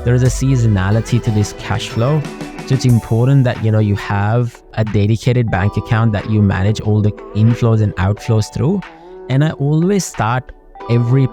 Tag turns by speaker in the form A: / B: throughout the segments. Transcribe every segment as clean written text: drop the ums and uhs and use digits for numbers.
A: there is a seasonality to this cash flow. So it's important that, you have a dedicated bank account that you manage all the inflows and outflows through. And I always start every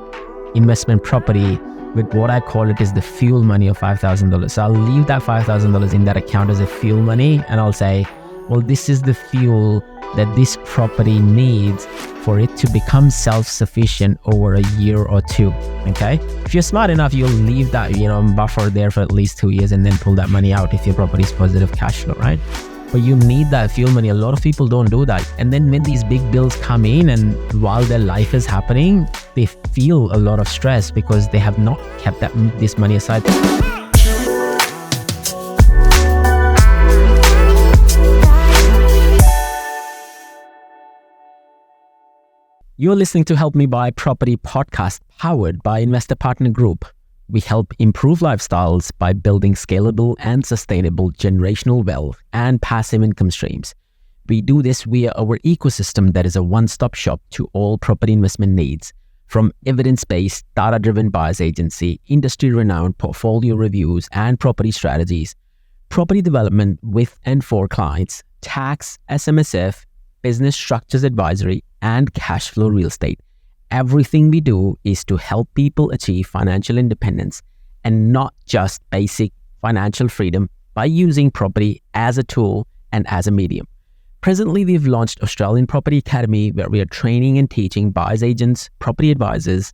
A: investment property with what I call it is the fuel money of $5,000. So I'll leave that $5,000 in that account as a fuel money, and I'll say, well, this is the fuel that this property needs for it to become self-sufficient over a year or two. Okay, if you're smart enough, you'll leave that buffer there for at least 2 years and then pull that money out if your property is positive cash flow, right? But you need that fuel money. A lot of people don't do that, and then when these big bills come in and while their life is happening, they feel a lot of stress because they have not kept this money aside. You're listening to Helpmebuy Property Podcast, powered by Investor Partner Group. We help improve lifestyles by building scalable and sustainable generational wealth and passive income streams. We do this via our ecosystem that is a one-stop shop to all property investment needs, from evidence-based, data-driven buyers agency, industry-renowned portfolio reviews and property strategies, property development with and for clients, tax, SMSF, business structures advisory, and cash flow real estate. Everything we do is to help people achieve financial independence and not just basic financial freedom by using property as a tool and as a medium. Presently, we've launched Australian Property Academy, where we are training and teaching buyers agents, property advisors,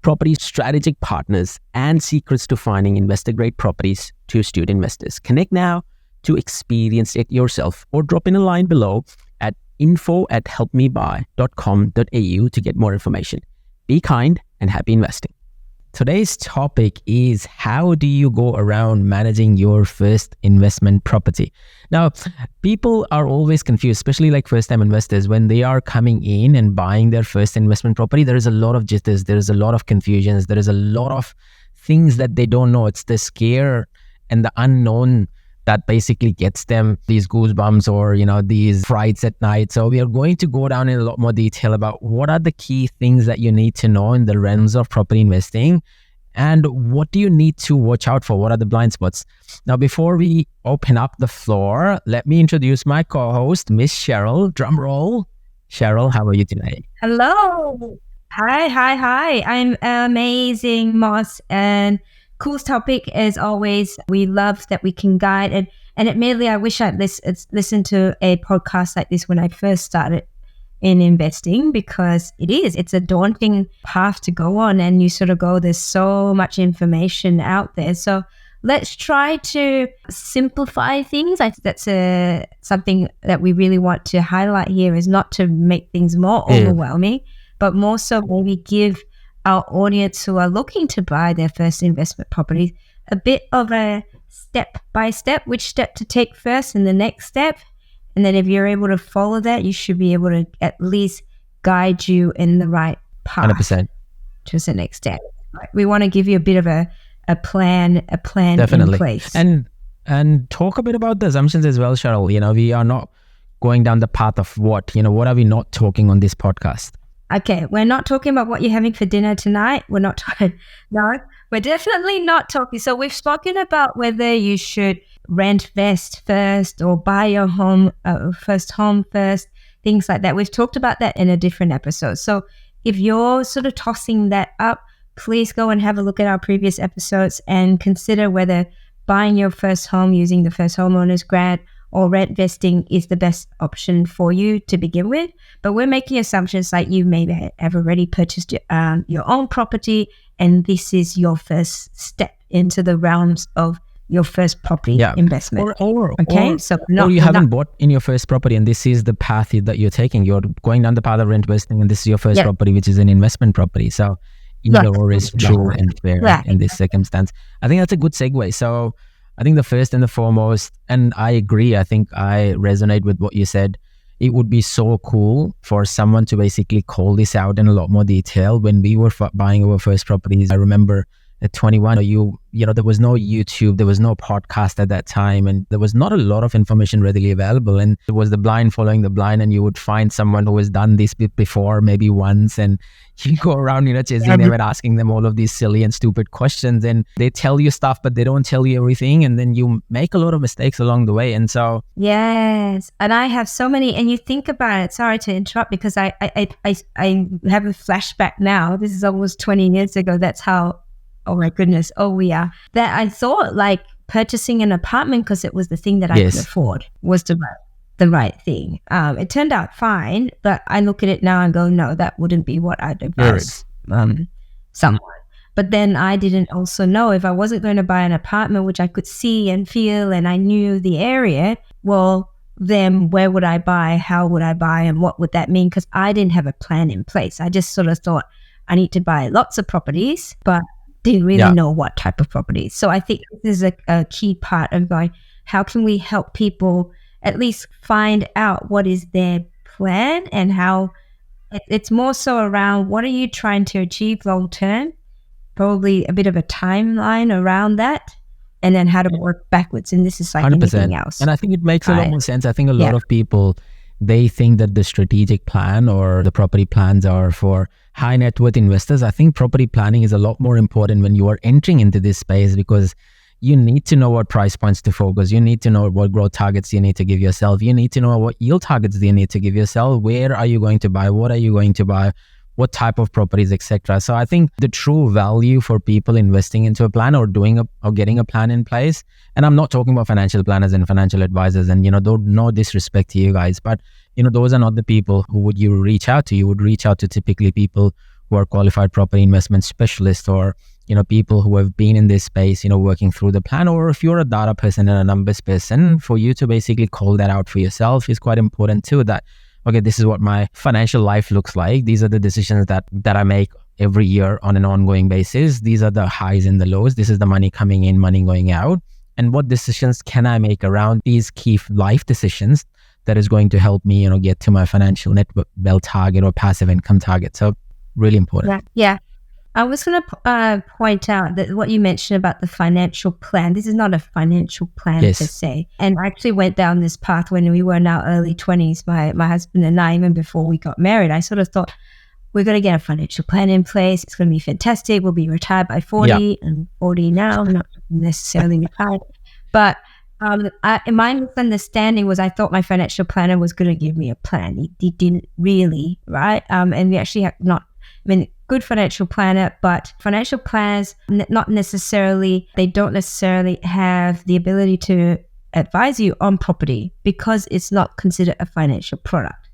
A: property strategic partners, and secrets to finding investor-grade properties to astute investors. Connect now to experience it yourself, or drop in a line below at info@helpmebuy.com.au to get more information. Be kind and happy investing. Today's topic is, how do you go around managing your first investment property? Now, people are always confused, especially like first-time investors, when they are coming in and buying their first investment property. There is a lot of jitters, there is a lot of confusions, there is a lot of things that they don't know. It's the scare and the unknown that basically gets them these goosebumps or, these frights at night. So we are going to go down in a lot more detail about what are the key things that you need to know in the realms of property investing, and what do you need to watch out for? What are the blind spots? Now, before we open up the floor, let me introduce my co-host, Miss Cheryl. Drum roll. Cheryl, how are you today?
B: Hello. Hi. I'm amazing, Moss, and cool topic as always. We love that we can guide, and admittedly, I wish I'd listened to a podcast like this when I first started in investing, because it's a daunting path to go on, and you sort of go, there's so much information out there. So let's try to simplify things. I think that's something that we really want to highlight here, is not to make things more overwhelming, but more so maybe give our audience who are looking to buy their first investment property a bit of a step by step, which step to take first and the next step. And then if you're able to follow that, you should be able to at least guide you in the right path
A: 100%.
B: to the next step. We want to give you a bit of a plan
A: Definitely.
B: in place.
A: And talk a bit about the assumptions as well, Cheryl. We are not going down the path of what are we not talking on this podcast?
B: Okay, we're not talking about what you're having for dinner tonight. We're not talking. No, we're definitely not talking. So we've spoken about whether you should rent first or buy your home, first home first, things like that. We've talked about that in a different episode. So if you're sort of tossing that up, please go and have a look at our previous episodes and consider whether buying your first home using the first homeowners grant or rent vesting is the best option for you to begin with. But we're making assumptions like you may have already purchased your own property, and this is your first step into the realms of your first property investment.
A: Or you haven't bought in your first property, and this is the path that you're taking. You're going down the path of rent vesting, and this is your first property, which is an investment property. So either or is true and fair in this circumstance. I think that's a good segue. So I think the first and the foremost, and I agree, I think I resonate with what you said. It would be so cool for someone to basically call this out in a lot more detail. When we were buying our first properties, I remember at 21, there was no YouTube, there was no podcast at that time, and there was not a lot of information readily available. And it was the blind following the blind, and you would find someone who has done this bit before, maybe once, and you go around, chasing them and asking them all of these silly and stupid questions, and they tell you stuff, but they don't tell you everything, and then you make a lot of mistakes along the way. And so
B: yes, and I have so many. And you think about it. Sorry to interrupt, because I have a flashback now. This is almost 20 years ago. That's how. Oh my goodness. Oh, we are. That I thought like purchasing an apartment because it was the thing that I could afford was the right thing. It turned out fine, but I look at it now and go, no, that wouldn't be what I'd advise someone. But then I didn't also know if I wasn't going to buy an apartment, which I could see and feel, and I knew the area, well, then where would I buy? How would I buy? And what would that mean? Because I didn't have a plan in place. I just sort of thought I need to buy lots of properties, but didn't really know what type of properties. So I think this is a key part of going, how can we help people at least find out what is their plan, and how it's more so around what are you trying to achieve long term, probably a bit of a timeline around that, and then how to work backwards. And this is like 100%. Anything else.
A: And I think it makes a lot more sense. I think a lot of people, they think that the strategic plan or the property plans are for high net worth investors. I think property planning is a lot more important when you are entering into this space, because you need to know what price points to focus. You need to know what growth targets you need to give yourself. You need to know what yield targets you need to give yourself. Where are you going to buy? What are you going to buy? What type of properties, etc. So I think the true value for people investing into a plan or getting a plan in place, and I'm not talking about financial planners and financial advisors, and no disrespect to you guys, but those are not the people who would you reach out to. You would reach out to typically people who are qualified property investment specialists, or people who have been in this space, working through the plan. Or if you're a data person and a numbers person, for you to basically call that out for yourself is quite important too. That, okay, this is what my financial life looks like. These are the decisions that I make every year on an ongoing basis. These are the highs and the lows. This is the money coming in, money going out. And what decisions can I make around these key life decisions that is going to help me, get to my financial net wealth target or passive income target. So really important.
B: Yeah. I was going to point out that what you mentioned about the financial plan, this is not a financial plan per se. And I actually went down this path when we were in our early 20s, my husband and I, even before we got married. I sort of thought, we're going to get a financial plan in place. It's going to be fantastic. We'll be retired by 40 and 40 now, not necessarily retired. But my misunderstanding was I thought my financial planner was going to give me a plan. He didn't really, right? And we actually have good financial planner, but financial planners they don't necessarily have the ability to advise you on property because it's not considered a financial product.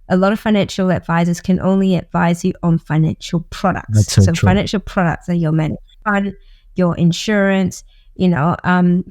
B: A lot of financial advisors can only advise you on financial products.
A: That's so true.
B: Financial products are your managed fund, your insurance,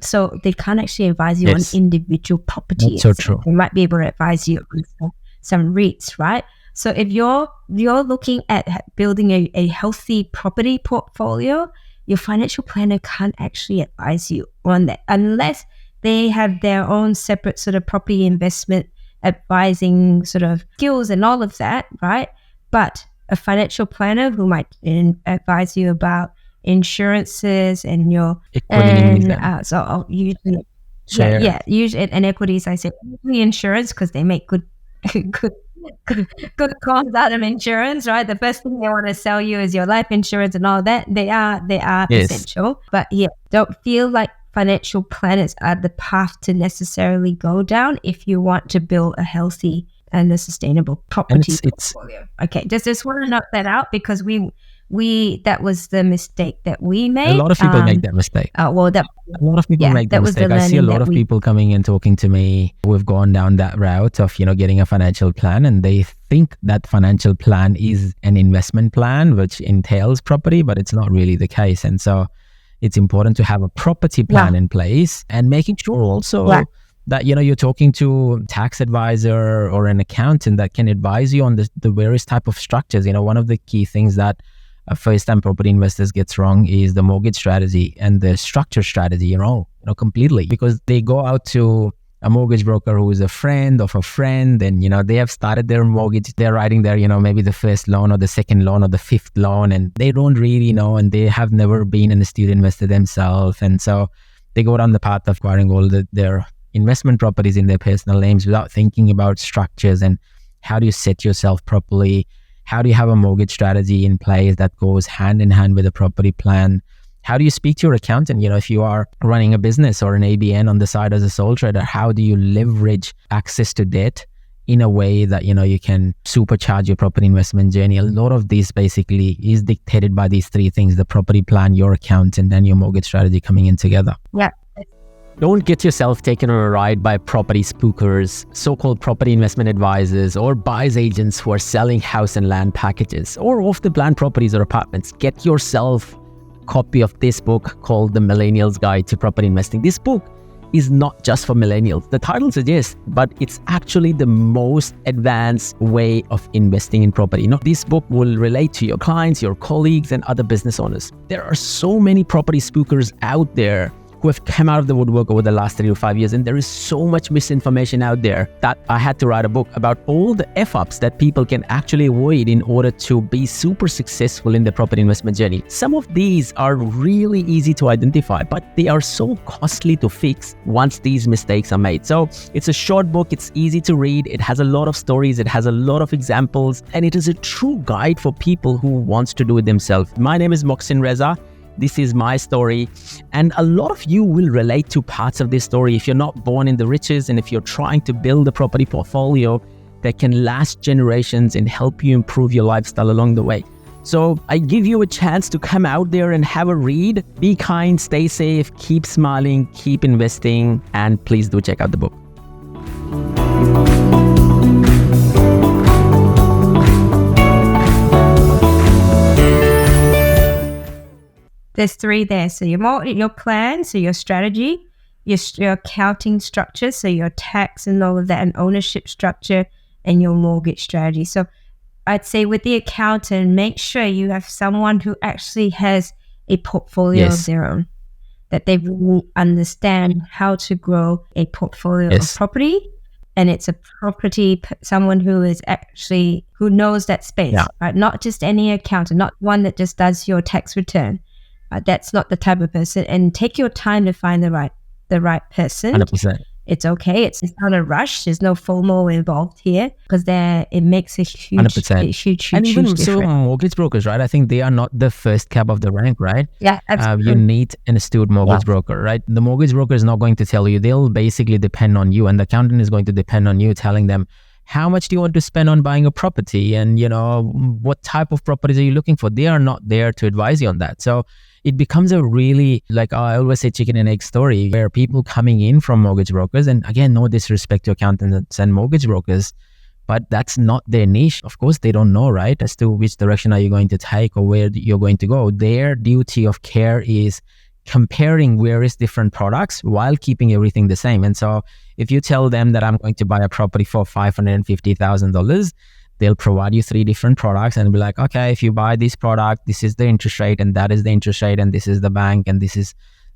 B: so they can't actually advise you on individual properties.
A: That's so true.
B: They might be able to advise you on some REITs, right? So if you're looking at building a healthy property portfolio, your financial planner can't actually advise you on that unless they have their own separate sort of property investment advising sort of skills and all of that, right? But a financial planner who might advise you about insurances and your usually and equities. I say usually insurance because they make good cost out of insurance, right? The first thing they want to sell you is your life insurance and all that. They are essential, but don't feel like financial planners are the path to necessarily go down if you want to build a healthy and a sustainable property portfolio. Okay, just want to knock that out because we that was the mistake that we made.
A: A lot of people make that mistake.
B: A lot
A: of people make that mistake. I see a lot of people coming and talking to me who have gone down that route of getting a financial plan, and they think that financial plan is an investment plan which entails property, but it's not really the case. And so it's important to have a property plan in place, and making sure also that you're talking to a tax advisor or an accountant that can advise you on the various type of structures. One of the key things that first-time property investors gets wrong is the mortgage strategy and the structure strategy, completely, because they go out to a mortgage broker who is a friend of a friend, and, they have started their mortgage. They're writing their, maybe the first loan or the second loan or the fifth loan, and they don't really know, and they have never been an astute investor themselves. And so they go down the path of acquiring all their investment properties in their personal names without thinking about structures and how do you set yourself properly. How do you have a mortgage strategy in place that goes hand in hand with a property plan? How do you speak to your accountant? If you are running a business or an ABN on the side as a sole trader, how do you leverage access to debt in a way that, you can supercharge your property investment journey? A lot of this basically is dictated by these three things: the property plan, your accountant, and your mortgage strategy coming in together.
B: Yeah.
A: Don't get yourself taken on a ride by property spookers, so-called property investment advisors, or buyer's agents who are selling house and land packages or off-the-plan properties or apartments. Get yourself a copy of this book called The Millennial's Guide to Property Investing. This book is not just for millennials. The title suggests, but it's actually the most advanced way of investing in property. This book will relate to your clients, your colleagues, and other business owners. There are so many property spookers out there who have come out of the woodwork over the last 3 to 5 years. And there is so much misinformation out there that I had to write a book about all the F-ups that people can actually avoid in order to be super successful in the property investment journey. Some of these are really easy to identify, but they are so costly to fix once these mistakes are made. So it's a short book. It's easy to read. It has a lot of stories. It has a lot of examples, and it is a true guide for people who wants to do it themselves. My name is Moxin Reza. This is my story, and a lot of you will relate to parts of this story if you're not born in the riches and if you're trying to build a property portfolio that can last generations and help you improve your lifestyle along the way. So I give you a chance to come out there and have a read. Be kind, stay safe, keep smiling, keep investing, and please do check out the book.
B: There's three there. So your plan, so your strategy, your accounting structure, so your tax and all of that, and ownership structure, and your mortgage strategy. So I'd say with the accountant, make sure you have someone who actually has a portfolio of their own, that they really understand how to grow a portfolio of property. And it's a someone who is actually, who knows that space, right? Not just any accountant, not one that just does your tax return. That's not the type of person. And take your time to find the right person.
A: 100%.
B: It's okay. It's not a rush. There's no FOMO involved here, because it makes a huge,
A: 100%. And even so, mortgage brokers, right? I think they are not the first cab of the rank, right?
B: Yeah, absolutely.
A: You need an astute mortgage broker, right? The mortgage broker is not going to tell you. They'll basically depend on you, and the accountant is going to depend on you, telling them, how much do you want to spend on buying a property? And, what type of properties are you looking for? They are not there to advise you on that. So it becomes a really, like I always say, chicken and egg story, where people coming in from mortgage brokers, and again, no disrespect to accountants and mortgage brokers, but that's not their niche. Of course, they don't know, right, as to which direction are you going to take or where you're going to go. Their duty of care is comparing various different products while keeping everything the same. And so if you tell them that I'm going to buy a property for $550,000, they'll provide you 3 different products and be like, okay, if you buy this product, this is the interest rate, and that is the interest rate, and this is the bank, and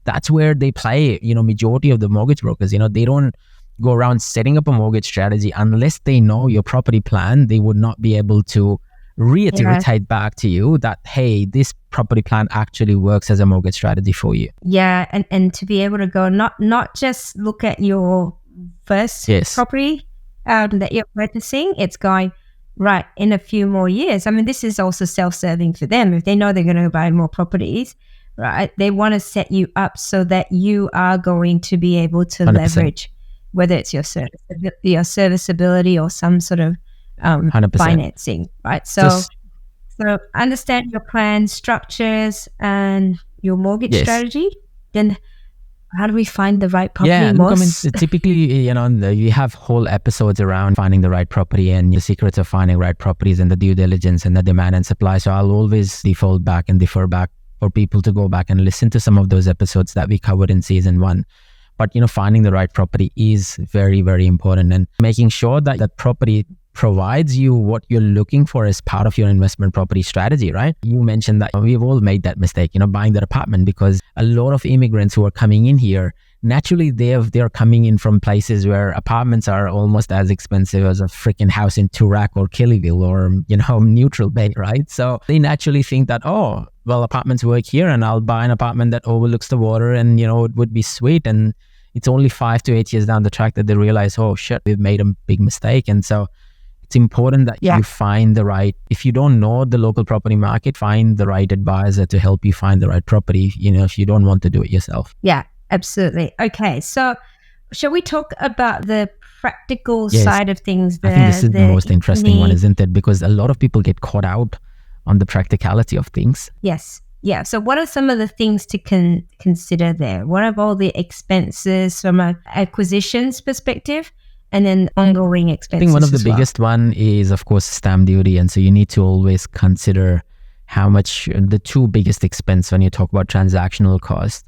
A: that's where they play. Majority of the mortgage brokers, they don't go around setting up a mortgage strategy unless they know your property plan. They would not be able to reiterate back to you that, hey, this property plan actually works as a mortgage strategy for you.
B: Yeah, and to be able to go, not just look at your first property that you're purchasing. It's going, right, in a few more years. I mean, this is also self-serving for them. If they know they're going to buy more properties, right, they want to set you up so that you are going to be able to
A: 100%.
B: leverage, whether it's your serviceability or some sort of
A: 100%.
B: financing, right? So understand your plan, structures, and your mortgage strategy. Then how do we find the right property?
A: Yeah, look, I mean, typically, you have whole episodes around finding the right property and the secrets of finding right properties and the due diligence and the demand and supply. So I'll always defer back for people to go back and listen to some of those episodes that we covered in season 1. But, finding the right property is very, very important, and making sure that that property provides you what you're looking for as part of your investment property strategy, right? You mentioned that we've all made that mistake, buying that apartment, because a lot of immigrants who are coming in here, naturally they're coming in from places where apartments are almost as expensive as a freaking house in Turak or Killyville or, Neutral Bay, right? So they naturally think that, oh, well, apartments work here and I'll buy an apartment that overlooks the water and, it would be sweet. And it's only 5 to 8 years down the track that they realize, oh shit, we've made a big mistake. And so it's important that you find the right, if you don't know the local property market, find the right advisor to help you find the right property, if you don't want to do it yourself.
B: Yeah, absolutely. Okay, so shall we talk about the practical side of things?
A: I think this is the most interesting one, isn't it? Because a lot of people get caught out on the practicality of things.
B: Yes. Yeah. So what are some of the things to consider there? What are all the expenses from an acquisitions perspective? And then ongoing expenses.
A: I think one of the biggest one is, of course, stamp duty. And so you need to always consider how much the two biggest expense when you talk about transactional cost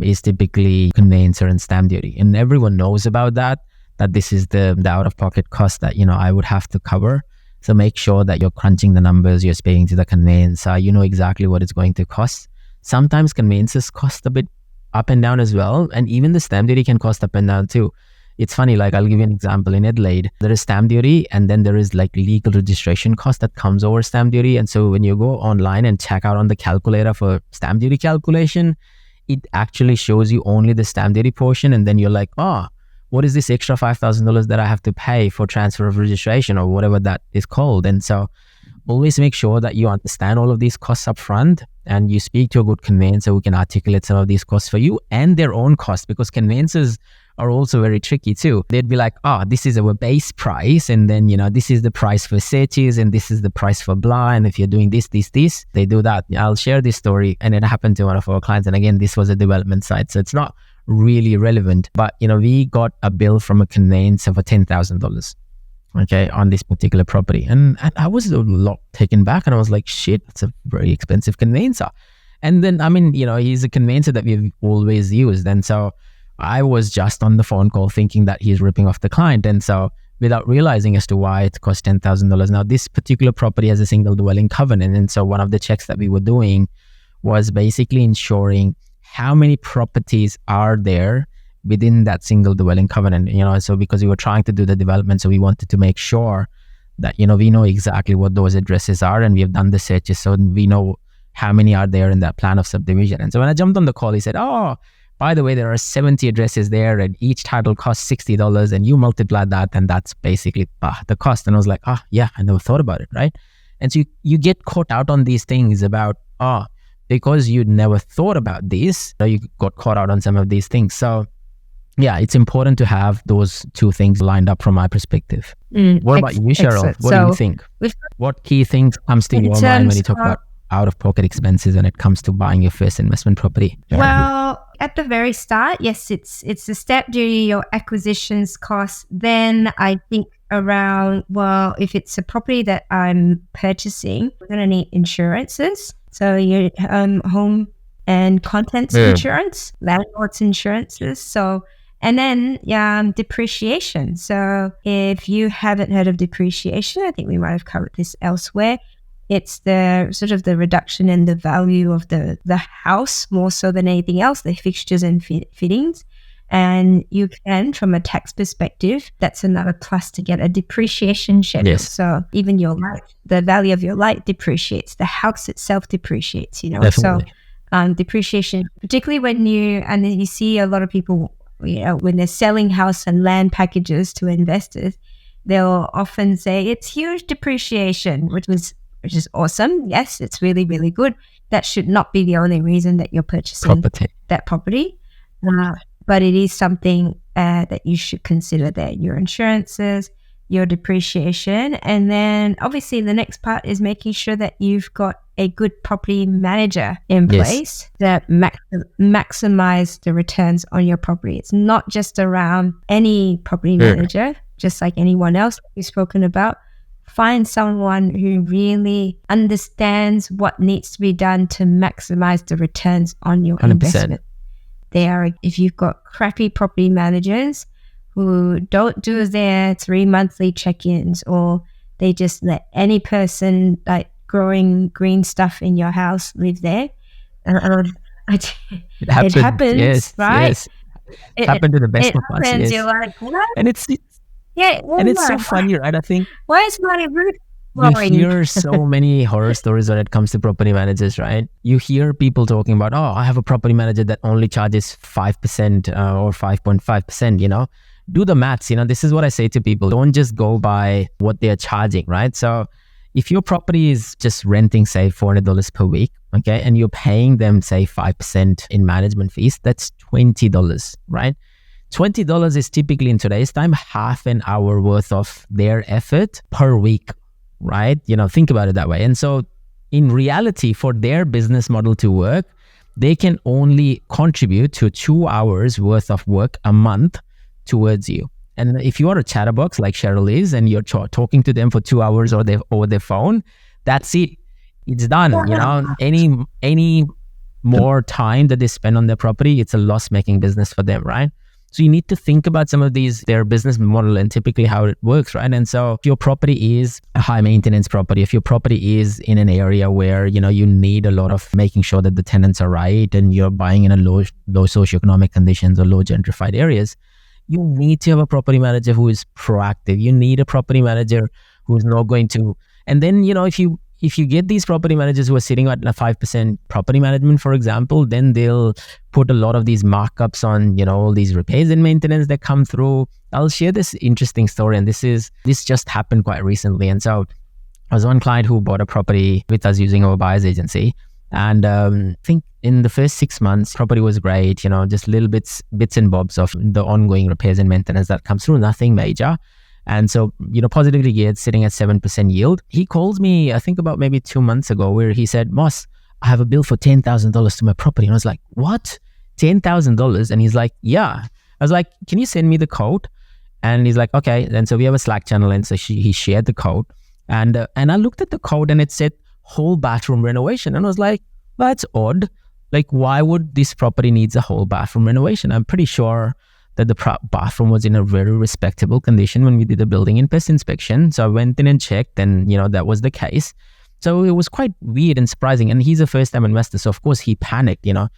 A: is typically conveyancer and stamp duty. And everyone knows about that this is the out-of-pocket cost that, I would have to cover. So make sure that you're crunching the numbers, you're paying to the conveyancer, you know exactly what it's going to cost. Sometimes conveyancers cost a bit up and down as well. And even the stamp duty can cost up and down too. It's funny, like I'll give you an example. In Adelaide, there is stamp duty and then there is like legal registration cost that comes over stamp duty. And so when you go online and check out on the calculator for stamp duty calculation, it actually shows you only the stamp duty portion. And then you're like, oh, what is this extra $5,000 that I have to pay for transfer of registration or whatever that is called? And so always make sure that you understand all of these costs up front and you speak to a good conveyancer who can articulate some of these costs for you and their own costs, because conveyancers are also very tricky too. They'd be like, oh, this is our base price. And then, this is the price for searches and this is the price for blah. And if you're doing this, they do that. I'll share this story. And it happened to one of our clients. And again, this was a development site. So it's not really relevant. But, we got a bill from a conveyancer for $10,000. Okay, on this particular property. And I was a lot taken back and I was like, shit, that's a very expensive conveyancer. And then, he's a conveyancer that we've always used. And so I was just on the phone call thinking that he's ripping off the client. And so without realizing as to why it cost $10,000. Now, this particular property has a single dwelling covenant. And so one of the checks that we were doing was basically ensuring how many properties are there within that single dwelling covenant, so because we were trying to do the development, so we wanted to make sure that, we know exactly what those addresses are and we have done the searches so we know how many are there in that plan of subdivision. And so when I jumped on the call, he said, oh, by the way, there are 70 addresses there and each title costs $60 and you multiply that and that's basically the cost. And I was like, yeah, I never thought about it, right? And so you get caught out on these things about, because you never thought about this, you got caught out on some of these things. So yeah, it's important to have those two things lined up from my perspective. What about you, Cheryl?
B: Excellent.
A: What do you think? What key things comes to your mind when you talk about out-of-pocket expenses when it comes to buying your first investment property?
B: Well, at the very start, yes, it's the stamp duty, your acquisitions cost. Then I think around, well, if it's a property that I'm purchasing, we're going to need insurances. So your home and contents insurance, landlord's insurances. So, and then depreciation. So if you haven't heard of depreciation, I think we might have covered this elsewhere. It's the sort of the reduction in the value of the house more so than anything else, the fixtures and fittings. And you can, from a tax perspective, that's another plus to get a depreciation schedule. Yes. So even your light, the value of your light depreciates, the house itself depreciates, Definitely. So depreciation, particularly when you see a lot of people, when they're selling house and land packages to investors, they'll often say it's huge depreciation, which is awesome. Yes, it's really, really good. That should not be the only reason that you're purchasing that property. But it is something that you should consider there. Your insurances, your depreciation. And then obviously the next part is making sure that you've got a good property manager in place that maximize the returns on your property. It's not just around any property manager, just like anyone else we've spoken about. Find someone who really understands what needs to be done to maximize the returns on your 100%. Investment. If you've got crappy property managers who don't do their 3 monthly check-ins, or they just let any person like growing green stuff in your house live there. It happens, right?
A: Yes.
B: it,
A: happened to the best
B: it
A: of us.
B: happens.
A: Yes.
B: You're like, what?
A: And it's
B: Yeah.
A: and it's so funny, right? I think
B: Why is my roof
A: you
B: blowing?
A: hear so many horror stories when it comes to property managers, right? You hear people talking about, oh, I have a property manager that only charges 5% or 5.5%, do the maths. This is what I say to people. Don't just go by what they're charging, right? So if your property is just renting, say, $400 per week, okay, and you're paying them, say, 5% in management fees, that's $20, right? $20 is typically in today's time half an hour worth of their effort per week, right? Think about it that way. And so in reality, for their business model to work, they can only contribute to 2 hours worth of work a month towards you. And if you are a chatterbox like Cheryl is, and you're talking to them for 2 hours or over their phone, that's it. It's done. Any more time that they spend on their property, it's a loss-making business for them, right? So you need to think about some of their business model and typically how it works, right? And so if your property is a high maintenance property, if your property is in an area where, you need a lot of making sure that the tenants are right, and you're buying in a low socioeconomic conditions or low gentrified areas, you need to have a property manager who is proactive. You need a property manager who is not going to, and then, if you get these property managers who are sitting at a 5% property management, for example, then they'll put a lot of these markups on, all these repairs and maintenance that come through. I'll share this interesting story, and this just happened quite recently. And so I was one client who bought a property with us using our buyer's agency. And I think in the first 6 months, property was great, just little bits and bobs of the ongoing repairs and maintenance that comes through, nothing major. And so, positively geared, sitting at 7% yield. He calls me, I think about maybe 2 months ago, where he said, Moss, I have a bill for $10,000 to my property. And I was like, what? $10,000? And he's like, yeah. I was like, can you send me the code? And he's like, okay. And so we have a Slack channel. And so he shared the code. And I looked at the code, and it said whole bathroom renovation. And I was like, well, that's odd. Like, why would this property needs a whole bathroom renovation? I'm pretty sure that the bathroom was in a very respectable condition when we did the building and pest inspection. So I went in and checked, and that was the case. So it was quite weird and surprising. And he's a first-time investor, so of course he panicked, And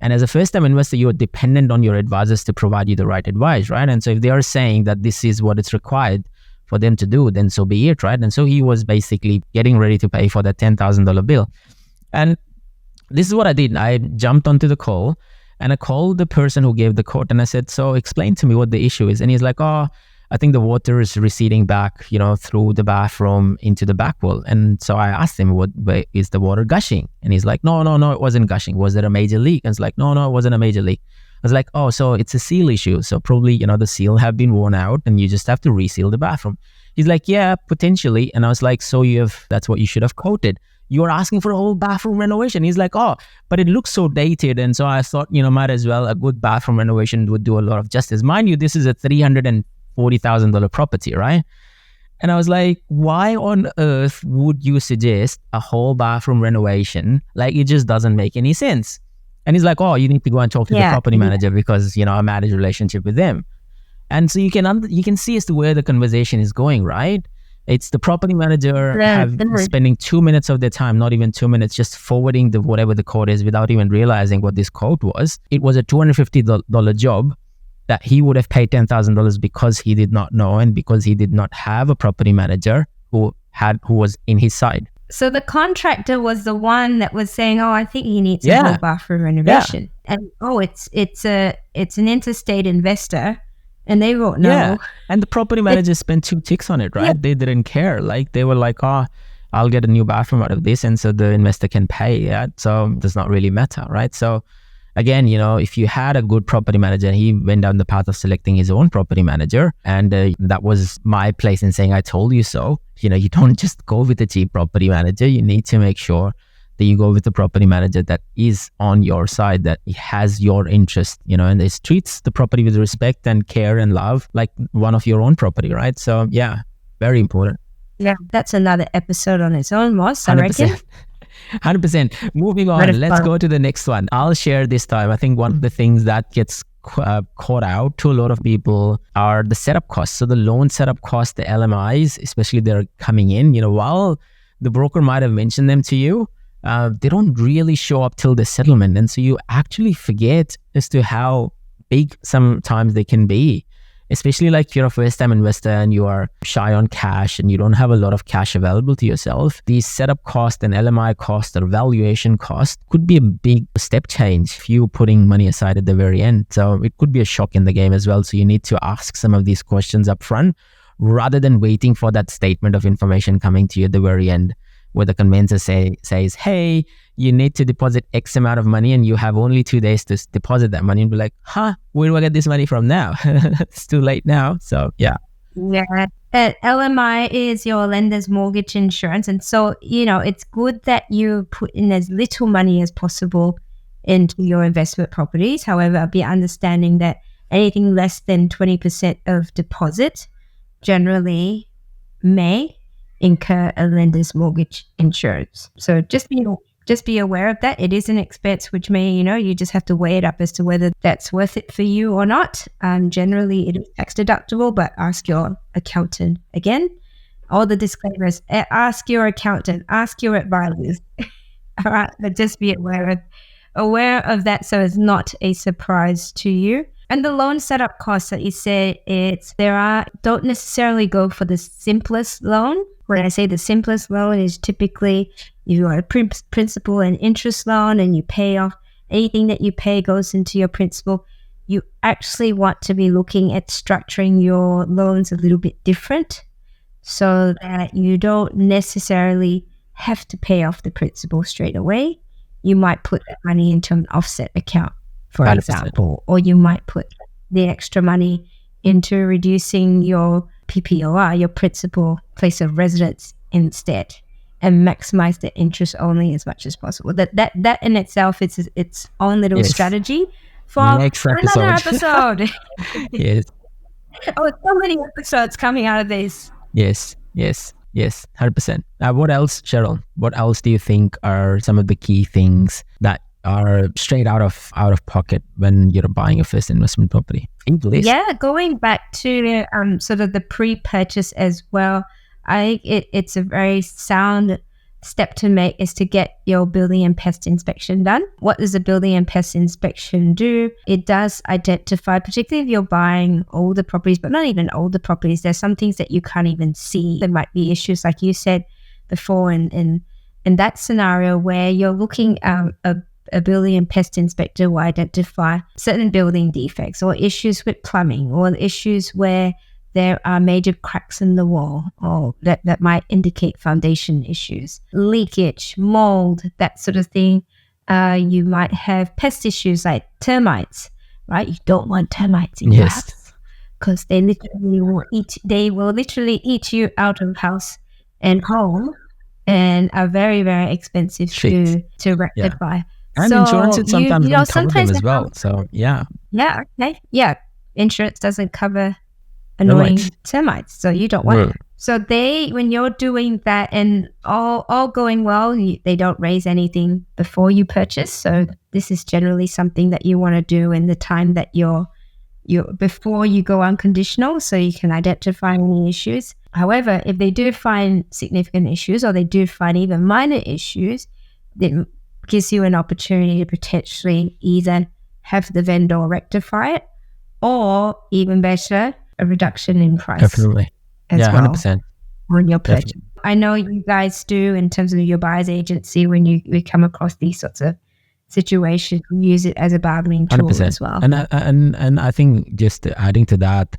A: as a first-time investor, you're dependent on your advisors to provide you the right advice, right? And so if they are saying that this is what it's required for them to do, then so be it, right? And so he was basically getting ready to pay for that $10,000 bill. And this is what I did. I jumped onto the call, and I called the person who gave the quote, and I said, so explain to me what the issue is. And he's like, oh, I think the water is receding back, through the bathroom into the back wall. And so I asked him, is the water gushing? And he's like, no, it wasn't gushing. Was there a major leak? And it's like, no, it wasn't a major leak. I was like, oh, so it's a seal issue. So probably, the seal have been worn out, and you just have to reseal the bathroom. He's like, yeah, potentially. And I was like, so that's what you should have quoted. You're asking for a whole bathroom renovation. He's like, oh, but it looks so dated. And so I thought, might as well, a good bathroom renovation would do a lot of justice. Mind you, this is a $340,000 property, right? And I was like, why on earth would you suggest a whole bathroom renovation? Like, it just doesn't make any sense. And he's like, oh, you need to go and talk to the property manager because, I manage a relationship with them. And so you can see as to where the conversation is going, right? It's the property manager spending 2 minutes of their time, not even 2 minutes, just forwarding whatever the code is without even realizing what this code was. It was a $250 job that he would have paid $10,000 because he did not know, and because he did not have a property manager who was in his side.
B: So the contractor was the one that was saying, oh, I think he needs a whole bathroom renovation. Yeah. And it's an interstate investor. And they wrote no. Yeah.
A: And the property manager spent 2 ticks on it, right? Yeah. They didn't care. Like, they were like, oh, I'll get a new bathroom out of this. And so the investor can pay. Yeah. So it does not really matter, right? So again, if you had a good property manager, he went down the path of selecting his own property manager. And that was my place in saying, I told you so. You don't just go with a cheap property manager. You need to make sure that you go with a property manager that is on your side, that has your interest, and it treats the property with respect and care and love like one of your own property, right? So yeah, very important.
B: Yeah, that's another episode on its own, Moss, I
A: 100%.
B: reckon.
A: 100%. Moving on, let's go to the next one. I'll share this time. I think one of the things that gets caught out to a lot of people are the setup costs. So the loan setup costs, the LMIs, especially they're coming in, while the broker might have mentioned them to you, they don't really show up till the settlement. And so you actually forget as to how big sometimes they can be. Especially like if you're a first-time investor and you are shy on cash and you don't have a lot of cash available to yourself, the setup cost and LMI cost or valuation cost could be a big step change if you're putting money aside at the very end. So it could be a shock in the game as well. So you need to ask some of these questions up front rather than waiting for that statement of information coming to you at the very end, where the conveyancer says, hey, you need to deposit X amount of money and you have only 2 days to deposit that money, and be like, where do I get this money from now? It's too late now. So yeah.
B: Yeah. LMI is your lender's mortgage insurance. And so, it's good that you put in as little money as possible into your investment properties. However, be understanding that anything less than 20% of deposit generally may incur a lender's mortgage insurance. So just be aware of that. It is an expense which may, you just have to weigh it up as to whether that's worth it for you or not. Generally, it is tax deductible, but ask your accountant. Again, all the disclaimers, ask your accountant, ask your advisors. All right, but just be aware of that so it's not a surprise to you. And the loan setup costs that you said, don't necessarily go for the simplest loan. When I say the simplest loan is typically you are a principal and interest loan and you pay off, anything that you pay goes into your principal. You actually want to be looking at structuring your loans a little bit different so that you don't necessarily have to pay off the principal straight away. You might put that money into an offset account, for
A: 100%.
B: example, or you might put the extra money into reducing your PPOR, your principal place of residence, instead, and maximize the interest only as much as possible. That in itself is its own little strategy for
A: next
B: another episode.
A: Yes.
B: Oh, so many episodes coming out of this.
A: Yes, 100%. What else, Cheryl? What else do you think are some of the key things that are straight out of pocket when you're buying your first investment property?
B: Yeah, going back to sort of the pre-purchase as well, it's a very sound step to make is to get your building and pest inspection done. What does a building and pest inspection do? It does identify, particularly if you're buying older properties, but not even older properties, there's some things that you can't even see. There might be issues, like you said before, in that scenario where you're looking at a building and pest inspector will identify certain building defects or issues with plumbing or issues where there are major cracks in the wall or that might indicate foundation issues, leakage, mold, that sort of thing. You might have pest issues like termites, right? You don't want termites in your house because they will literally eat you out of house and home and are very, very expensive to rectify.
A: Yeah. And insurance is sometimes don't cover them as well. So yeah.
B: Yeah, okay. Yeah. Insurance doesn't cover annoying termites, so you don't want it. So when you're doing that and all going well, they don't raise anything before you purchase. So this is generally something that you want to do in the time that you're before you go unconditional, so you can identify any issues. However, if they do find significant issues or they do find even minor issues, then gives you an opportunity to potentially either have the vendor rectify it or, even better, a reduction in price.
A: Definitely.
B: As well
A: 100%.
B: On your purchase. I know you guys do in terms of your buyer's agency when you come across these sorts of situations, you use it as a bargaining tool
A: 100%.
B: as well.
A: And I think just adding to that,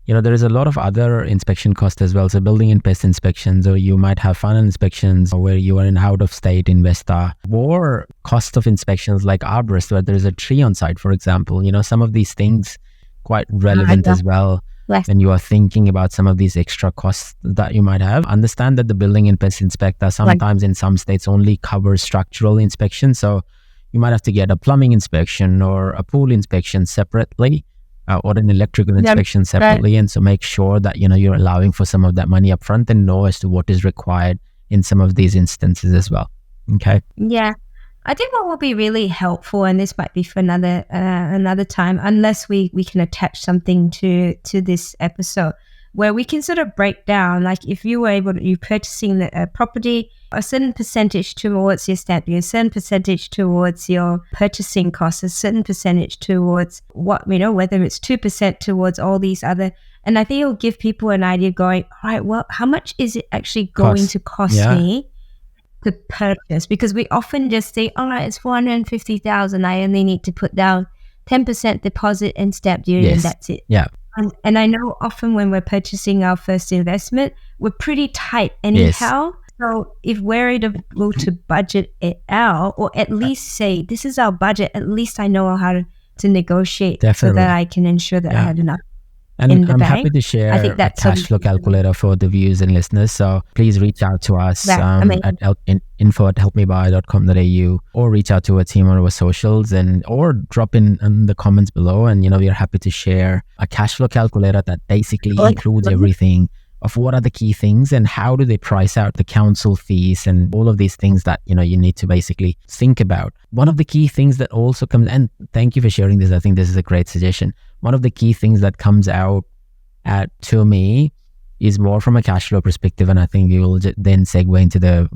A: there is a lot of other inspection costs as well. So building and pest inspections, or you might have final inspections where you are an out-of-state investor, or cost of inspections like arborist, where there's a tree on site, for example. Some of these things quite relevant as well. When you are thinking about some of these extra costs that you might have, understand that the building and pest inspector sometimes in some states only covers structural inspection. So you might have to get a plumbing inspection or a pool inspection separately. Or an electrical inspection separately, and so make sure that you're allowing for some of that money up front and know as to what is required in some of these instances as well. Okay.
B: Yeah, I think what will be really helpful, and this might be for another time, unless we can attach something to this episode. where we can sort of break down, like if you were able to, you purchasing a property, a certain percentage towards your stamp duty, a certain percentage towards your purchasing costs, a certain percentage towards what, whether it's 2% towards all these other, and I think it'll give people an idea going, all right, well, how much is it actually going to cost me to purchase? Because we often just say, all right, it's 450,000. I only need to put down 10% deposit and stamp duty, and that's it.
A: Yeah.
B: And I know often when we're purchasing our first investment, we're pretty tight anyhow. Yes. So if we're able to budget it out, or at least say, this is our budget, at least I know how to negotiate so that I can ensure that I have enough.
A: And I'm happy to share a cash flow calculator for the viewers and listeners. So please reach out to us at info@helpmebuy.com.au, or reach out to our team on our socials, or drop in the comments below. And, we are happy to share a cash flow calculator that basically includes everything of what are the key things and how do they price out the council fees and all of these things that, you need to basically think about. One of the key things that also comes, and thank you for sharing this, I think this is a great suggestion. One of the key things that comes out to me is more from a cash flow perspective, and I think we will then segue into the,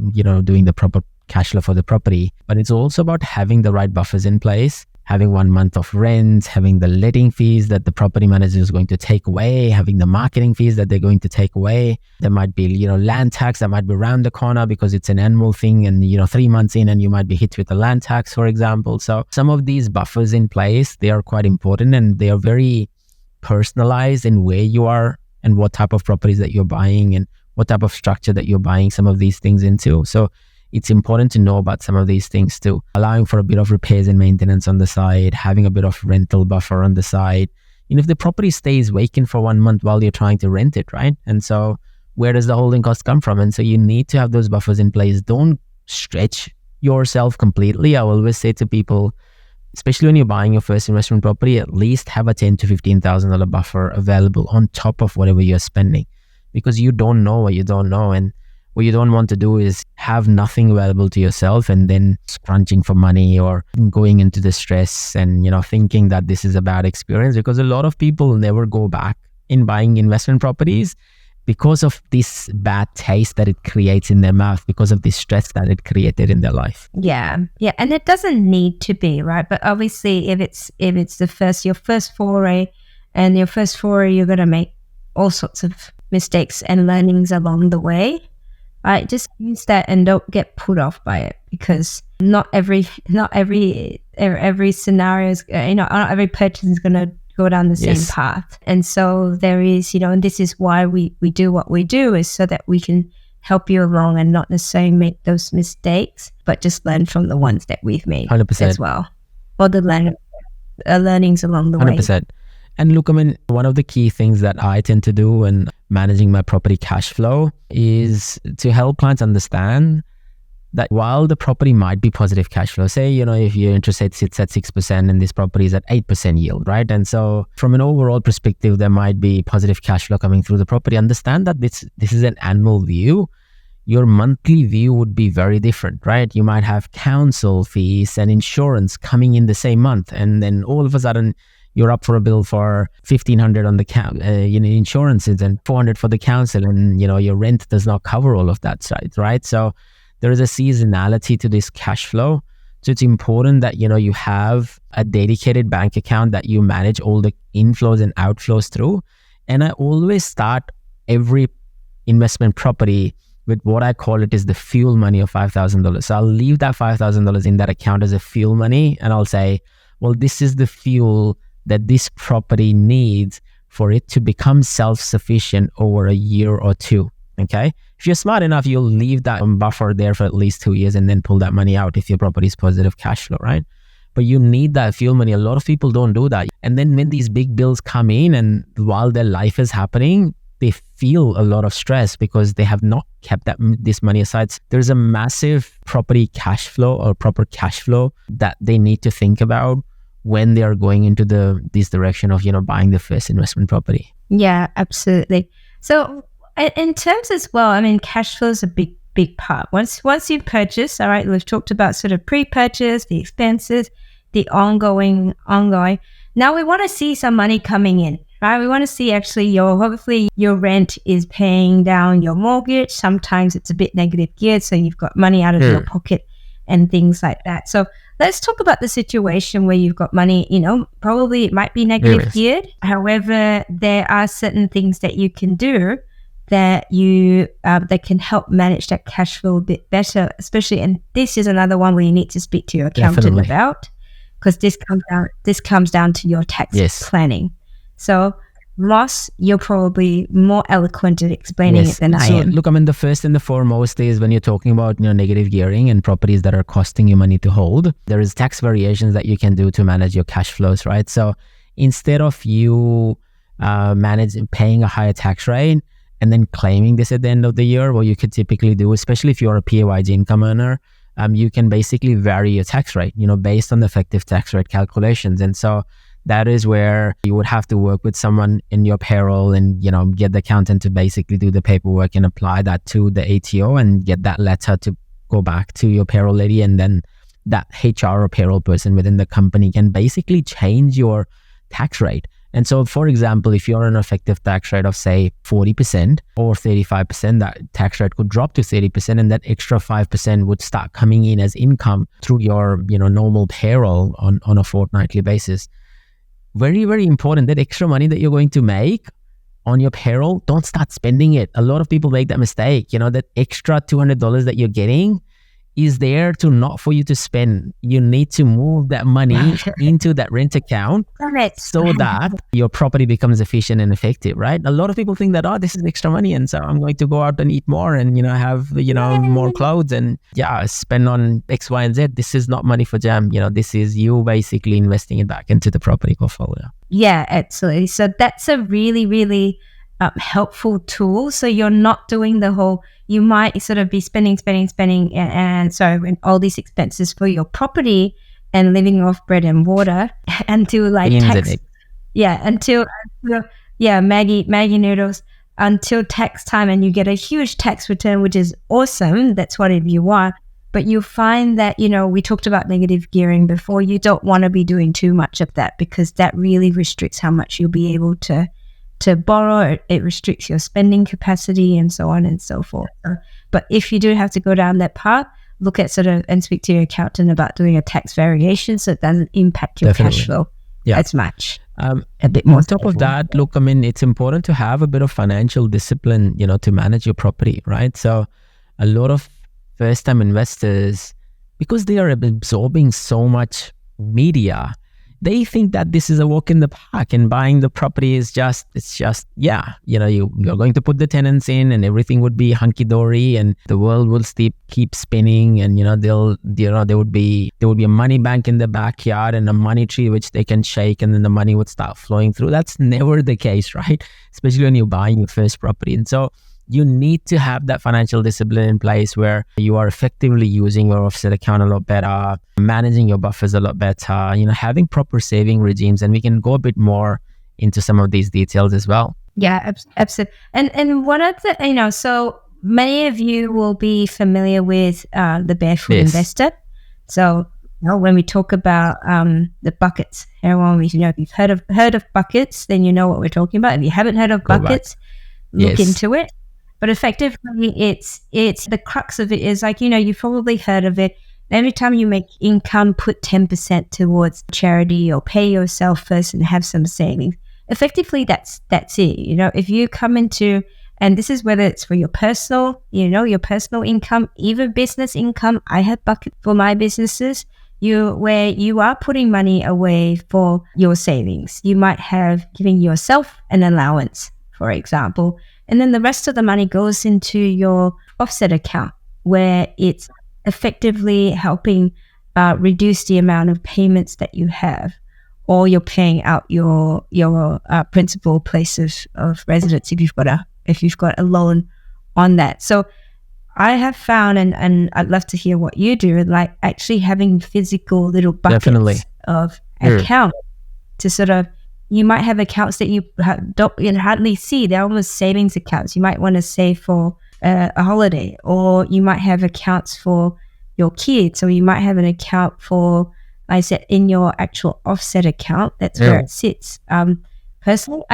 A: doing the proper cash flow for the property. But it's also about having the right buffers in place, having 1 month of rent, having the letting fees that the property manager is going to take away, having the marketing fees that they're going to take away. There might be, land tax that might be around the corner because it's an annual thing, and, 3 months in and you might be hit with the land tax, for example. So some of these buffers in place, they are quite important, and they are very personalized in where you are and what type of properties that you're buying and what type of structure that you're buying some of these things into. So it's important to know about some of these things too. Allowing for a bit of repairs and maintenance on the side, having a bit of rental buffer on the side. If the property stays vacant for 1 month while you're trying to rent it, right? And so where does the holding cost come from? And so you need to have those buffers in place. Don't stretch yourself completely. I always say to people, especially when you're buying your first investment property, at least have a $10,000 to $15,000 buffer available on top of whatever you're spending, because you don't know what you don't know. And what you don't want to do is have nothing available to yourself and then scrunching for money or going into the stress and, thinking that this is a bad experience, because a lot of people never go back in buying investment properties because of this bad taste that it creates in their mouth, because of this stress that it created in their life.
B: Yeah. And it doesn't need to be, right? But obviously if it's your first foray, and your first foray, you're going to make all sorts of mistakes and learnings along the way. Right, just use that and don't get put off by it, because not every scenario is, not every purchase is going to go down the same path. And so there is, and this is why we do what we do, is so that we can help you along and not necessarily make those mistakes, but just learn from the ones that we've made
A: 100%.
B: As well, or the learnings along the
A: 100%. Way. And look, one of the key things that I tend to do when managing my property cash flow is to help clients understand that while the property might be positive cash flow, say, if your interest rate sits at 6% and this property is at 8% yield, right? And so from an overall perspective, there might be positive cash flow coming through the property. Understand that this is an annual view. Your monthly view would be very different, right? You might have council fees and insurance coming in the same month, and then all of a sudden you're up for a bill for $1,500 on the insurances and $400 for the council, and your rent does not cover all of that side, right? So there is a seasonality to this cash flow. So it's important that you have a dedicated bank account that you manage all the inflows and outflows through. And I always start every investment property with what I call it is the fuel money of $5,000. So I'll leave that $5,000 in that account as a fuel money, and I'll say, well, this is the fuel that this property needs for it to become self-sufficient over a year or two, okay? If you're smart enough, you'll leave that buffer there for at least 2 years and then pull that money out if your property is positive cash flow, right? But you need that fuel money. A lot of people don't do that. And then when these big bills come in and while their life is happening, they feel a lot of stress because they have not kept this money aside. There's a massive property cash flow or proper cash flow that they need to think about when they are going into this direction of buying the first investment property.
B: Yeah, absolutely. So in terms as well, cash flow is a big part. Once you purchase, all right, we've talked about sort of pre-purchase, the expenses, the ongoing. Now we want to see some money coming in, right? We want to see actually hopefully your rent is paying down your mortgage. Sometimes it's a bit negative geared, so you've got money out of your pocket and things like that. So let's talk about the situation where you've got money, probably it might be negative geared. However, there are certain things that you can do that that can help manage that cash flow a bit better, especially, and this is another one where you need to speak to your accountant about, because this comes down to your tax planning. So Moss, you're probably more eloquent at explaining it than I am.
A: Look, the first and the foremost is when you're talking about negative gearing and properties that are costing you money to hold, there is tax variations that you can do to manage your cash flows, right? So instead of you paying a higher tax rate and then claiming this at the end of the year, what you could typically do, especially if you're a PAYG income earner, you can basically vary your tax rate, based on the effective tax rate calculations. And so that is where you would have to work with someone in your payroll and, get the accountant to basically do the paperwork and apply that to the ATO and get that letter to go back to your payroll lady. And then that HR or payroll person within the company can basically change your tax rate. And so, for example, if you're an effective tax rate of, say, 40% or 35%, that tax rate could drop to 30%, and that extra 5% would start coming in as income through your, normal payroll on a fortnightly basis. Very, very important, that extra money that you're going to make on your payroll, don't start spending it. A lot of people make that mistake. That extra $200 that you're getting is there not for you to spend. You need to move that money into that rent account so that your property becomes efficient and effective, right? A lot of people think that, this is extra money, and so I'm going to go out and eat more and, have, more clothes and spend on X, Y, and Z. This is not money for jam. This is you basically investing it back into the property portfolio.
B: Yeah, absolutely. So that's a really, really helpful tool. So you're not doing the whole, you might sort of be spending and so all these expenses for your property and living off bread and water until tax. Maggie noodles until tax time, and you get a huge tax return, which is awesome. That's what you want. But you find that, we talked about negative gearing before. You don't want to be doing too much of that, because that really restricts how much you'll be able to borrow. It restricts your spending capacity and so on and so forth. But if you do have to go down that path, look at and speak to your accountant about doing a tax variation so it doesn't impact your cash flow as much.
A: A bit more. On top of that, look, it's important to have a bit of financial discipline, to manage your property, right? So a lot of first-time investors, because they are absorbing so much media, they think that this is a walk in the park, and buying the property is you're going to put the tenants in and everything would be hunky-dory and the world will keep spinning, and there would be a money bank in the backyard and a money tree which they can shake, and then the money would start flowing through. That's never the case, right? Especially when you're buying your first property. And so you need to have that financial discipline in place where you are effectively using your offset account a lot better, managing your buffers a lot better, having proper saving regimes. And we can go a bit more into some of these details as well.
B: Yeah, absolutely. And one of the, so many of you will be familiar with the Barefoot Investor. So when we talk about the buckets, everyone, if you've heard of buckets, then you know what we're talking about. If you haven't heard of buckets, look into it. But effectively, it's the crux of it is you've probably heard of it. Every time you make income, put 10% towards charity or pay yourself first and have some savings. Effectively, that's it. If you come into, and this is whether it's for your personal, your personal income, even business income. I have buckets for my businesses. Where you are putting money away for your savings. You might have given yourself an allowance, for example. And then the rest of the money goes into your offset account, where it's effectively helping reduce the amount of payments that you have, or you're paying out your principal place of residence if you've got a loan on that. So I have found, and I'd love to hear what you do, like actually having physical little buckets of account to sort of. You might have accounts that you don't hardly see. They're almost savings accounts. You might want to save for a holiday, or you might have accounts for your kids, or you might have an account for, like I said, in your actual offset account. That's where it sits. personally,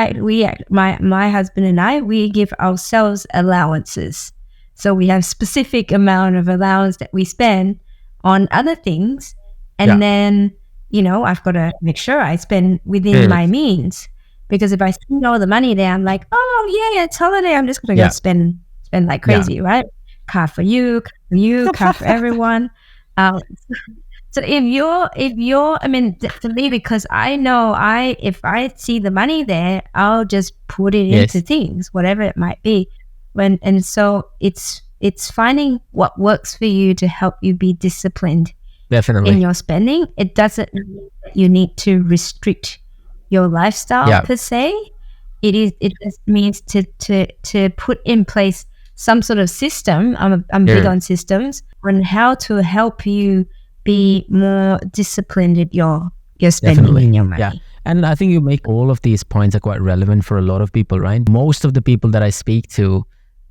B: my husband and I, we give ourselves allowances. So we have specific amount of allowance that we spend on other things. And then, I've got to make sure I spend within my means. Because if I spend all the money there, I'm like, oh yeah, it's holiday. I'm just going to go spend like crazy, right? Car for you, car for everyone. So if you're, I mean, to me, because I know if I see the money there, I'll just put it into things, whatever it might be. And so it's finding what works for you to help you be disciplined in your spending. It doesn't mean that you need to restrict your lifestyle per se. It just means to put in place some sort of system. I'm big on systems, on how to help you be more disciplined at your spending in your money.
A: Yeah. And I think you make all of these points are quite relevant for a lot of people, right? Most of the people that I speak to,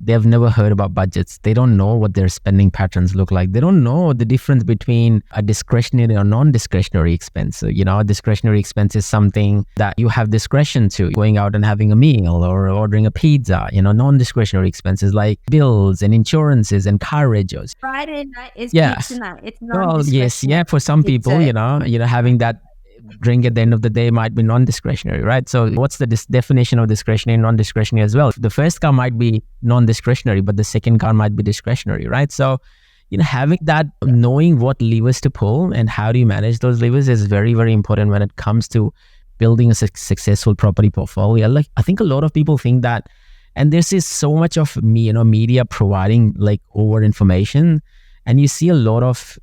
A: they've never heard about budgets. They don't know what their spending patterns look like. They don't know the difference between a discretionary or non-discretionary expense. So, a discretionary expense is something that you have discretion to, going out and having a meal or ordering a pizza. Non-discretionary expenses like bills and insurances and car regos.
B: Friday night is pizza night. It's non-discretionary.
A: Well, for some people, having that drink at the end of the day might be non-discretionary, right? So what's the definition of discretionary and non-discretionary as well? The first car might be non-discretionary, but the second car might be discretionary, right? So, having that, knowing what levers to pull and how do you manage those levers is very, very important when it comes to building a successful property portfolio. Like, I think a lot of people think that, and this is so much of media providing like over information. And you see a lot of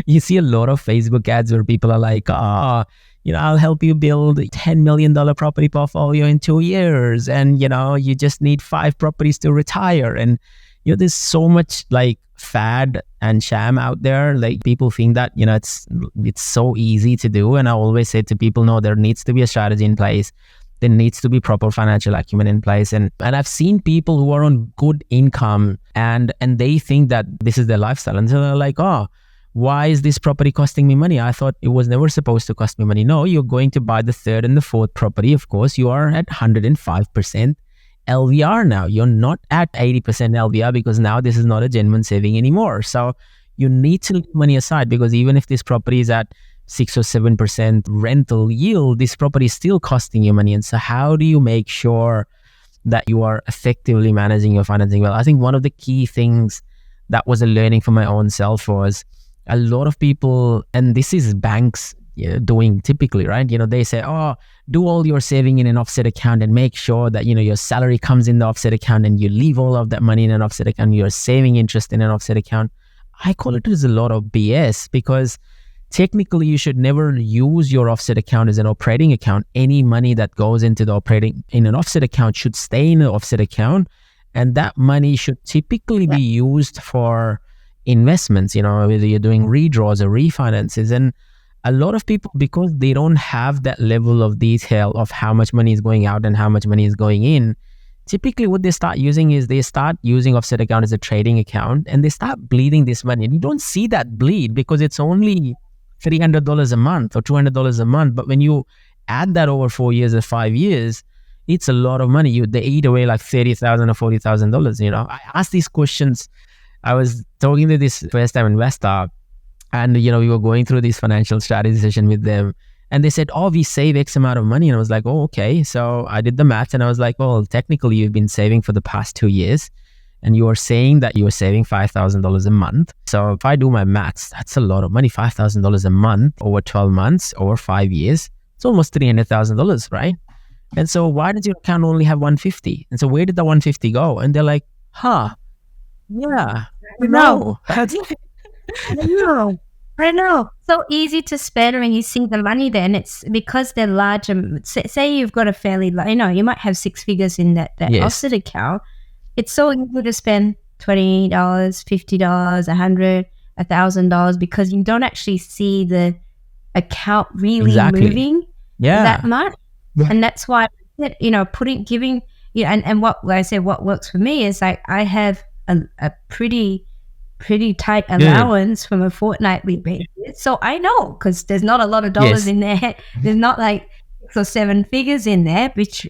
A: Facebook ads where people are like, I'll help you build a $10 million property portfolio in 2 years. And, you just need 5 properties to retire. And, there's so much like fad and sham out there. Like, people think that, it's so easy to do. And I always say to people, no, there needs to be a strategy in place. There needs to be proper financial acumen in place. And I've seen people who are on good income and they think that this is their lifestyle. And so they're like, oh, why is this property costing me money? I thought it was never supposed to cost me money. No, you're going to buy the third and the fourth property. Of course, you are at 105% LVR now. You're not at 80% LVR because now this is not a genuine saving anymore. So you need to leave money aside, because even if this property is at 6 or 7% rental yield, this property is still costing you money. And so how do you make sure that you are effectively managing your financing well? I think one of the key things that was a learning for my own self was a lot of people, and this is banks doing typically, right? They say, oh, do all your saving in an offset account and make sure that, your salary comes in the offset account and you leave all of that money in an offset account. You're saving interest in an offset account. I call it as a lot of BS, because technically, you should never use your offset account as an operating account. Any money that goes into the operating in an offset account should stay in an offset account. And that money should typically be used for investments, whether you're doing redraws or refinances. And a lot of people, because they don't have that level of detail of how much money is going out and how much money is going in, typically what they start using is they start using offset account as a trading account, and they start bleeding this money. And you don't see that bleed because it's only $300 a month or $200 a month. But when you add that over 4 years or 5 years, it's a lot of money. They eat away like $30,000 or $40,000. I asked these questions. I was talking to this first-time investor, and we were going through this financial strategy session with them, and they said, oh, we save X amount of money. And I was like, oh, okay. So I did the math, and I was like, well, technically you've been saving for the past 2 years. And you are saying that you are saving $5,000 a month. So if I do my maths, that's a lot of money. $5,000 a month over 12 months, over 5 years. It's almost $300,000, right? And so why does your account only have $150? And so where did the $150 go? And they're like, yeah, no.
B: I know. So easy to spend when you see the money there, and it's because they're large. Say you've got a fairly, you might have 6 figures in that offset account. It's so easy to spend $20, $50, $100, $1,000 because you don't actually see the account really moving that much. Yeah. And that's why, giving, and what I say, what works for me is like I have a pretty tight allowance from a fortnightly basis. So I know, because there's not a lot of dollars in there. There's not like, 6 or 7 figures in there, which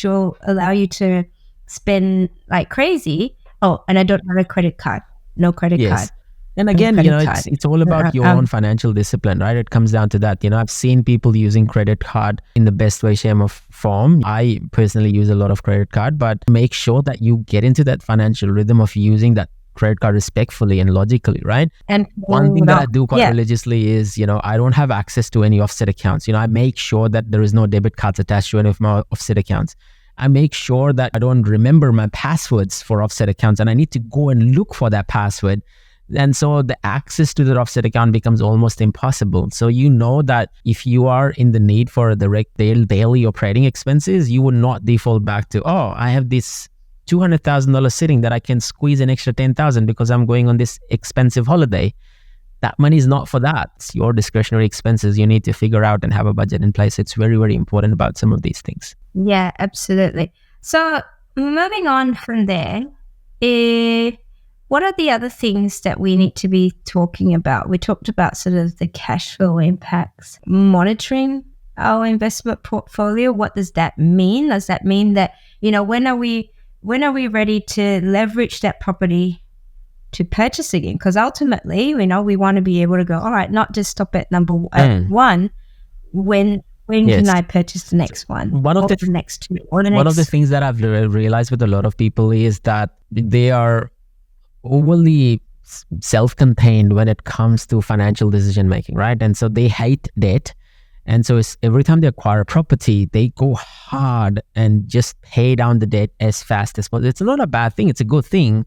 B: will allow you to spend like crazy. Oh, and I don't have a credit card. No credit card.
A: And again, it's all about your own financial discipline, right? It comes down to that. I've seen people using credit card in the best way, shape, or form. I personally use a lot of credit card, but make sure that you get into that financial rhythm of using that credit card respectfully and logically, right?
B: And
A: one thing that I do quite religiously is, I don't have access to any offset accounts. I make sure that there is no debit cards attached to any of my offset accounts. I make sure that I don't remember my passwords for offset accounts, and I need to go and look for that password. And so the access to the offset account becomes almost impossible. So that if you are in the need for a direct daily operating expenses, you would not default back to, I have this $200,000 sitting that I can squeeze an extra $10,000 because I'm going on this expensive holiday. That money is not for that. It's your discretionary expenses. You need to figure out and have a budget in place. It's very, very important about some of these things.
B: Yeah, absolutely. So moving on from there, what are the other things that we need to be talking about? We talked about sort of the cash flow impacts, monitoring our investment portfolio. What does that mean? Does that mean that, when are we ready to leverage that property to purchase again? Because ultimately, we want to be able to go, all right, not just stop at number one. When can I purchase the next one? The next two?
A: One of the things that I've realized with a lot of people is that they are overly self-contained when it comes to financial decision making, right? And so they hate debt. And so every time they acquire a property, they go hard and just pay down the debt as fast as possible. It's not a bad thing. It's a good thing.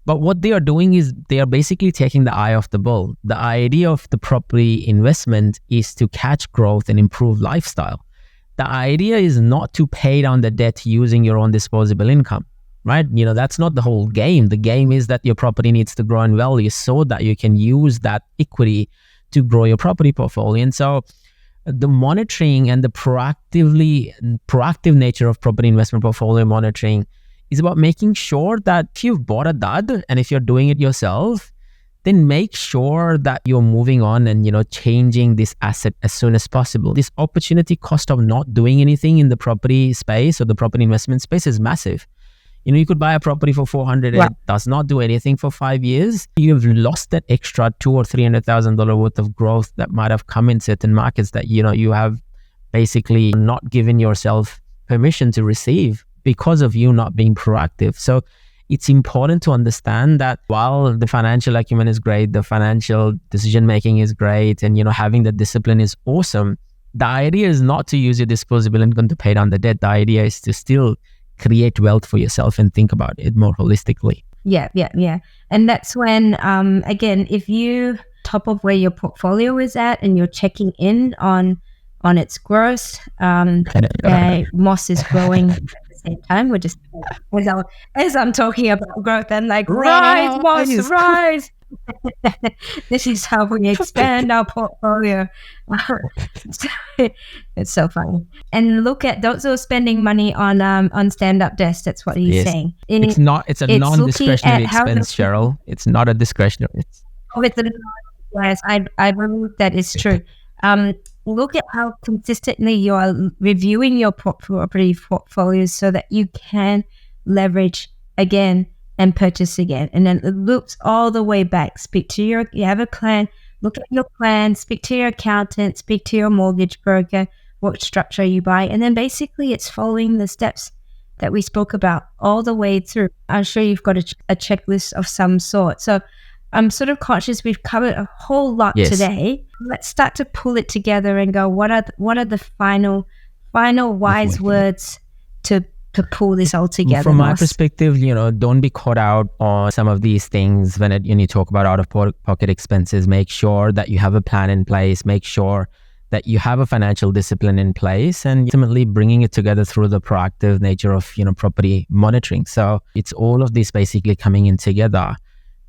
A: But what they are doing is they are basically taking the eye off the ball. The idea of the property investment is to catch growth and improve lifestyle. The idea is not to pay down the debt using your own disposable income, right? That's not the whole game. The game is that your property needs to grow in value so that you can use that equity to grow your property portfolio. And so the monitoring and the proactive nature of property investment portfolio monitoring is about making sure that if you've bought a dud and if you're doing it yourself, then make sure that you're moving on and, changing this asset as soon as possible. This opportunity cost of not doing anything in the property space or the property investment space is massive. You could buy a property for $400,000 and it does not do anything for 5 years. You've lost that extra $200,000 or $300,000 worth of growth that might have come in certain markets that, you have basically not given yourself permission to receive because of you not being proactive. So it's important to understand that while the financial acumen is great, the financial decision-making is great, and, having the discipline is awesome, the idea is not to use your disposable income to pay down the debt. The idea is to still create wealth for yourself and think about it more holistically.
B: Yeah. And that's when, again, if you top of where your portfolio is at and you're checking in on its growth, Moss is growing at the same time. We're just, as I'm talking about growth, I'm like, rise, Moss, rise. This is how we expand our portfolio. It's so funny. And look at those who are spending money on stand-up desks. That's what he's saying.
A: It's a non-discretionary expense, Cheryl. It's not a discretionary.
B: Yes, I believe that is true. Look at how consistently you are reviewing your property portfolios so that you can leverage again and purchase again. And then it looks all the way back. You have a plan, look at your plan, speak to your accountant, speak to your mortgage broker, what structure you buy. And then basically it's following the steps that we spoke about all the way through. I'm sure you've got a checklist of some sort. So I'm sort of conscious we've covered a whole lot today. Let's start to pull it together and go, what are the final wise words to pull this all together?
A: From my perspective, don't be caught out on some of these things when you talk about out-of-pocket expenses. Make sure that you have a plan in place. Make sure that you have a financial discipline in place, and ultimately bringing it together through the proactive nature of property monitoring. So it's all of this basically coming in together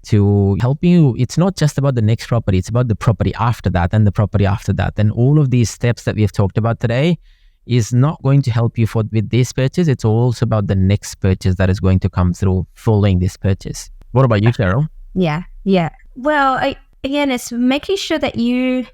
A: to help you. It's not just about the next property, it's about the property after that and the property after that. And all of these steps that we have talked about today is not going to help you with this purchase. It's also about the next purchase that is going to come through following this purchase. What about you, Cheryl?
B: Yeah. Well, again, it's making sure that you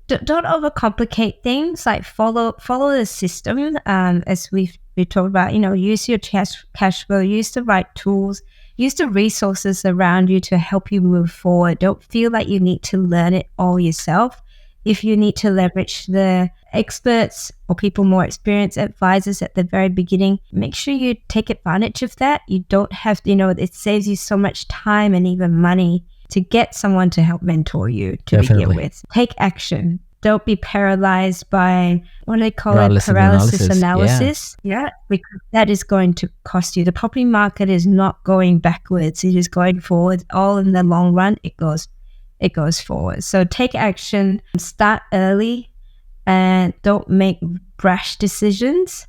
B: don't overcomplicate things. Like follow the system. As we talked about, use your cash flow, use the right tools, use the resources around you to help you move forward. Don't feel like you need to learn it all yourself. If you need to leverage the experts or people more experienced advisors at the very beginning, make sure you take advantage of that. You don't have to, it saves you so much time and even money to get someone to help mentor you to begin with. Take action. Don't be paralyzed by, what do they call it? Paralysis analysis. Yeah, because that is going to cost you. The property market is not going backwards. It is going forward. All in the long run, it goes forward. So take action, start early, and don't make brash decisions.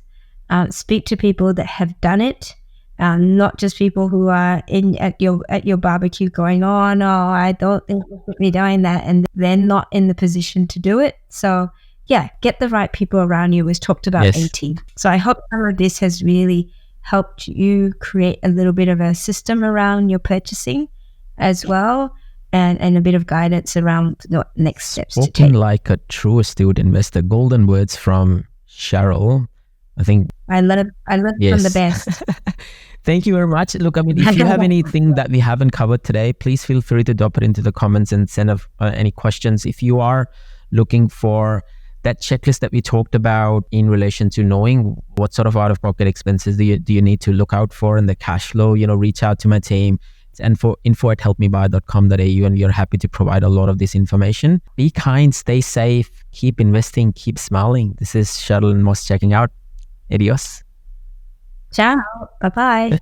B: Speak to people that have done it, not just people who are at your barbecue going, oh no, I don't think we should be doing that, and they're not in the position to do it. So yeah, get the right people around you. We talked about 18. So I hope some of this has really helped you create a little bit of a system around your purchasing as well. And a bit of guidance around the next steps to take.
A: Like a true astute investor. Golden words from Cheryl. I think
B: I learned from the best.
A: Thank you very much. Look, I mean, if you have anything that we haven't covered today, please feel free to drop it into the comments and send any questions. If you are looking for that checklist that we talked about in relation to knowing what sort of out-of-pocket expenses do you need to look out for in the cash flow, reach out to my team. And for info@helpmebuy.com.au, and we are happy to provide a lot of this information. Be kind, stay safe, keep investing, keep smiling. This is Cheryl and Moss checking out. Adios.
B: Ciao. Bye-bye.